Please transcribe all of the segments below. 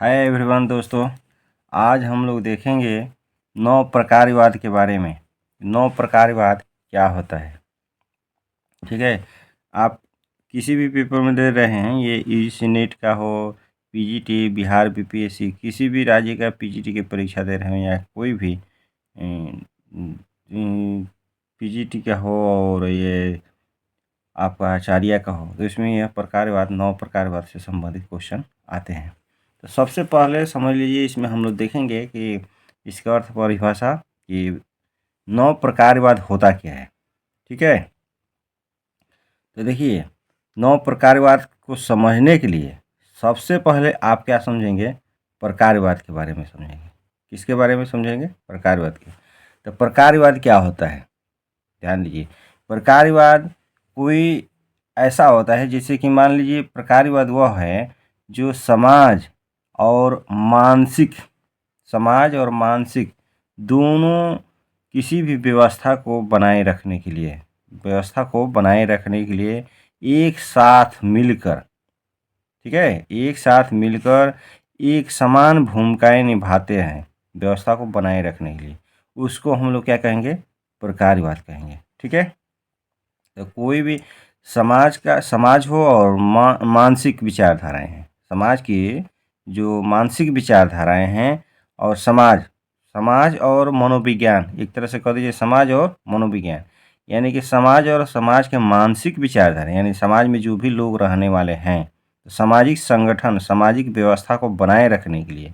Hi everyone दोस्तों, आज हम लोग देखेंगे नौ प्रकारवाद के बारे में। नौ प्रकारवाद क्या होता है। ठीक है, आप किसी भी पेपर में दे रहे हैं, ये यूजीसी नेट का हो, पीजीटी, बिहार बीपीएससी, किसी भी राज्य का पीजीटी की परीक्षा दे रहे हैं या कोई भी पीजीटी का हो और ये आपका आचार्य का हो, तो इसमें यह प्रकारवाद, नौ प्रकारवाद से संबंधित क्वेश्चन आते हैं। तो सबसे पहले समझ लीजिए, इसमें हम लोग देखेंगे कि इसका अर्थ परिभाषा कि नौ प्रकारवाद होता क्या है। ठीक है, तो देखिए, नौ प्रकारवाद को समझने के लिए सबसे पहले आप क्या समझेंगे, प्रकारवाद के बारे में समझेंगे। किसके बारे में समझेंगे? प्रकारवाद के। तो प्रकारवाद क्या होता है, ध्यान दीजिए। प्रकारवाद कोई ऐसा होता है, जैसे कि मान लीजिए प्रकारवाद वह है जो समाज और मानसिक दोनों किसी भी व्यवस्था को बनाए रखने के लिए एक साथ मिलकर, ठीक है, एक साथ मिलकर एक समान भूमिकाएं निभाते हैं व्यवस्था को बनाए रखने के लिए। उसको हम लोग क्या कहेंगे? प्रकारवाद कहेंगे। ठीक है, तो कोई भी समाज हो और मानसिक विचारधाराएं हैं, समाज की जो मानसिक विचारधाराएं हैं, और समाज और मनोविज्ञान, एक तरह से कह दीजिए समाज और मनोविज्ञान, यानी कि समाज और समाज के मानसिक विचारधारा, यानी समाज में जो भी लोग रहने वाले हैं, तो सामाजिक संगठन, सामाजिक व्यवस्था को बनाए रखने के लिए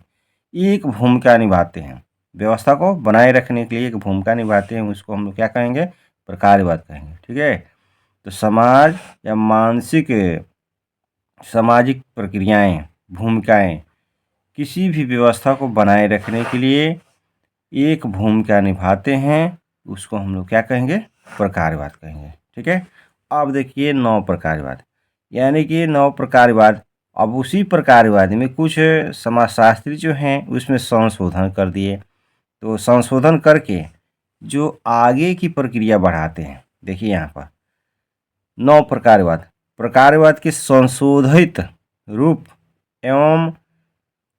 एक भूमिका निभाते हैं, व्यवस्था को बनाए रखने के लिए एक भूमिका निभाते हैं। उसको हम लोग क्या कहेंगे? प्रकारवाद कहेंगे। ठीक है, तो समाज या सामाजिक प्रक्रियाएं, भूमिकाएं किसी भी व्यवस्था को बनाए रखने के लिए एक भूमिका निभाते हैं, उसको हम लोग क्या कहेंगे? प्रकारवाद कहेंगे। ठीक है, अब देखिए नौ प्रकारवाद, यानी कि नौ प्रकारवाद। अब उसी प्रकारवाद में कुछ समाजशास्त्री जो हैं उसमें संशोधन कर दिए, तो संशोधन करके जो आगे की प्रक्रिया बढ़ाते हैं। देखिए यहाँ पर नौ प्रकारवाद के संशोधित रूप एवं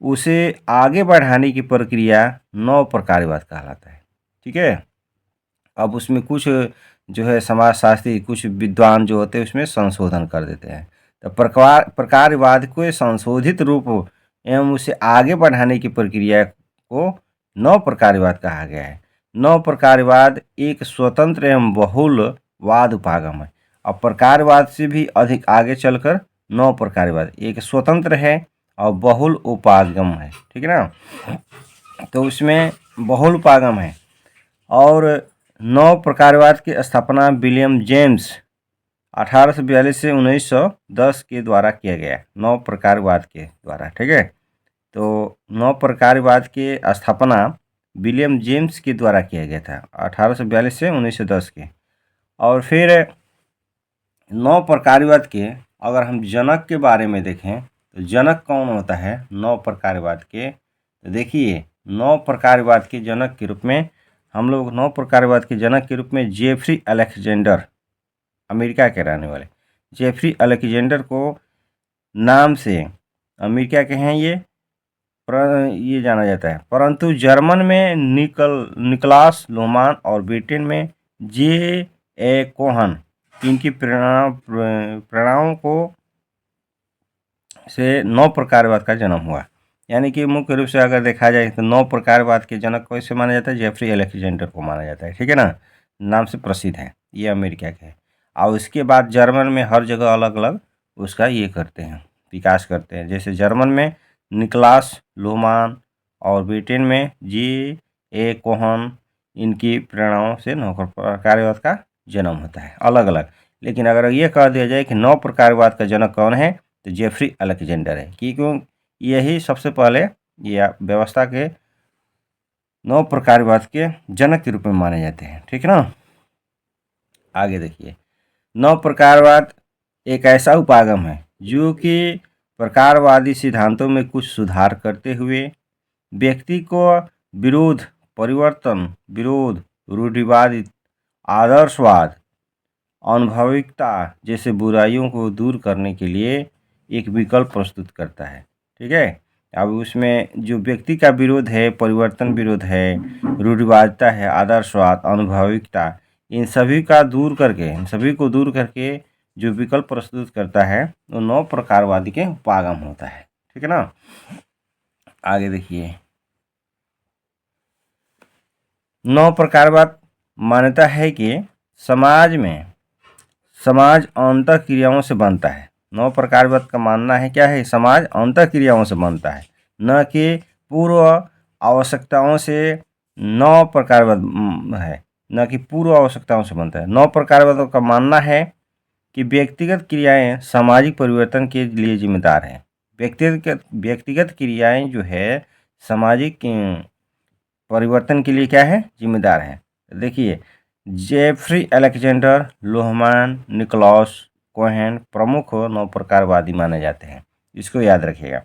उसे आगे बढ़ाने की प्रक्रिया नौ प्रकारवाद कहलाता है। ठीक है, अब उसमें कुछ जो है समाजशास्त्री, कुछ विद्वान जो होते हैं उसमें संशोधन कर देते हैं। तो प्रकारवाद को संशोधित रूप एवं उसे आगे बढ़ाने की प्रक्रिया को नौ प्रकारवाद कहा गया है। नौ प्रकारवाद एक स्वतंत्र एवं बहुल वाद उपागम है। अब प्रकारवाद से भी अधिक आगे चलकर नौ प्रकारवाद एक स्वतंत्र है और बहुल उपागम है। ठीक है ना, तो उसमें बहुल उपागम है। और नौ प्रकारवाद की स्थापना विलियम जेम्स 1842 से 1910 के द्वारा किया गया, नौ प्रकारवाद के द्वारा। ठीक है, तो नौ प्रकारवाद की स्थापना विलियम जेम्स के द्वारा किया गया था 1842 से 1910 के। और फिर नौ प्रकारवाद के अगर हम जनक के बारे में देखें, तो जनक कौन होता है नौ प्रकारवाद के? तो देखिए, नौ प्रकारवाद के जनक के रूप में हम लोग नौ प्रकारवाद के जनक के रूप में जेफरी अलेक्जेंडर, अमेरिका के रहने वाले जेफरी अलेक्जेंडर को नाम से, अमेरिका के हैं ये जाना जाता है। परंतु जर्मन में निकलास लोहमान और ब्रिटेन में जे कोहन, इनकी प्रेरणाओं को से नौ प्रकारवाद का जन्म हुआ। यानी कि मुख्य रूप से अगर देखा जाए तो नौ प्रकारवाद के जनक को इसे माना जाता है, जेफरी अलेक्जेंडर को माना जाता है। ठीक है ना, नाम से प्रसिद्ध है, ये अमेरिका के हैं। और उसके बाद जर्मन में हर जगह अलग अलग उसका ये करते हैं, विकास करते हैं। जैसे जर्मन में निकलास लोहमान और ब्रिटेन में जे कोहन, इनकी प्रेरणाओं से नौ प्रकारवाद का जन्म होता है अलग अलग। लेकिन अगर ये कह दिया जाए कि नौ प्रकारवाद का जनक कौन है, तो जेफरी अलेक्जेंडर है, क्यों यही सबसे पहले ये व्यवस्था के नौ प्रकारवाद के जनक के रूप में माने जाते हैं। ठीक है ना, आगे देखिए, नौ प्रकारवाद एक ऐसा उपागम है जो कि प्रकारवादी सिद्धांतों में कुछ सुधार करते हुए व्यक्ति को विरोध, रूढ़िवाद, आदर्शवाद, अनुभविकता जैसे बुराइयों को दूर करने के लिए एक विकल्प प्रस्तुत करता है। ठीक है, अब उसमें जो व्यक्ति का विरोध है, परिवर्तन विरोध है, रूढ़िवादिता है, आदर्शवाद, अनुभविकता, इन सभी को दूर करके जो विकल्प प्रस्तुत करता है वो नव प्रकारवादी के उपागम होता है। ठीक है ना। आगे देखिए, नव प्रकारवाद मान्यता है कि समाज अंतः क्रियाओं से बनता है। नव प्रकारवाद का मानना है क्या है, समाज अंतः क्रियाओं से बनता है, न कि पूर्व आवश्यकताओं से। नव प्रकारवाद है, न कि पूर्व आवश्यकताओं से बनता है। नव प्रकारवाद का मानना है कि व्यक्तिगत क्रियाएं सामाजिक परिवर्तन के लिए जिम्मेदार हैं। व्यक्तिगत क्रियाएं जो है सामाजिक परिवर्तन के लिए क्या है, जिम्मेदार है। देखिए, जेफ्री अलेक्जेंडर, लोहमान, निकोलस कोहेन प्रमुख नव प्रकारवादी माने जाते हैं। इसको याद रखिएगा।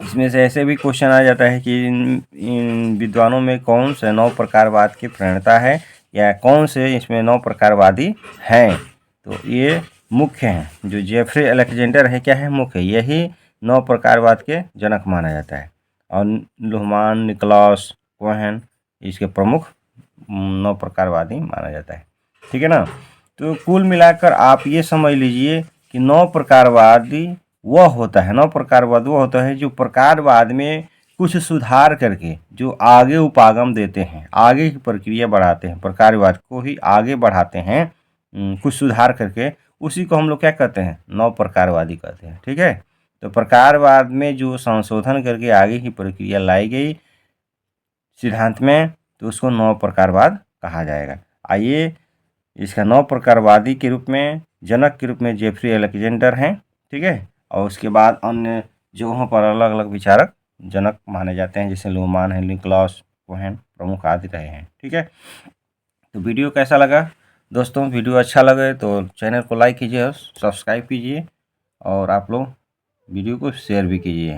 इसमें से ऐसे भी क्वेश्चन आ जाता है कि इन विद्वानों में कौन से नव प्रकारवाद की प्रणेता है या कौन से इसमें नव प्रकारवादी हैं। तो ये मुख्य हैं। जो जेफ्री अलेक्जेंडर है क्या है, मुख्य, यही नव प्रकारवाद के जनक माना जाता है। और लोहमान, निकोलस कोहेन इसके प्रमुख नव प्रकारवादी माना जाता है। ठीक है ना। तो कुल मिलाकर आप ये समझ लीजिए कि नव प्रकारवाद वो होता है जो प्रकारवाद में कुछ सुधार करके जो आगे उपागम देते हैं, आगे की प्रक्रिया बढ़ाते हैं, प्रकारवाद को ही आगे बढ़ाते हैं, कुछ सुधार करके, उसी को हम लोग क्या कहते हैं, नव प्रकारवादी कहते हैं। ठीक है। तो प्रकारवाद में जो संशोधन करके आगे की प्रक्रिया लाई गई सिद्धांत में, तो उसको नव प्रकारवाद कहा जाएगा। आइए, इसका नव प्रकारवादी के रूप में, जनक के रूप में जेफ्री अलेक्जेंडर हैं। ठीक है। और उसके बाद अन्य जगहों पर अलग अलग विचारक जनक माने जाते हैं, जैसे लोहमान है, निकोलस कोहेन प्रमुख आदि रहे हैं। ठीक है। तो वीडियो कैसा लगा दोस्तों? वीडियो अच्छा लगे तो चैनल को लाइक कीजिए और सब्सक्राइब कीजिए, और आप लोग वीडियो को शेयर भी कीजिए।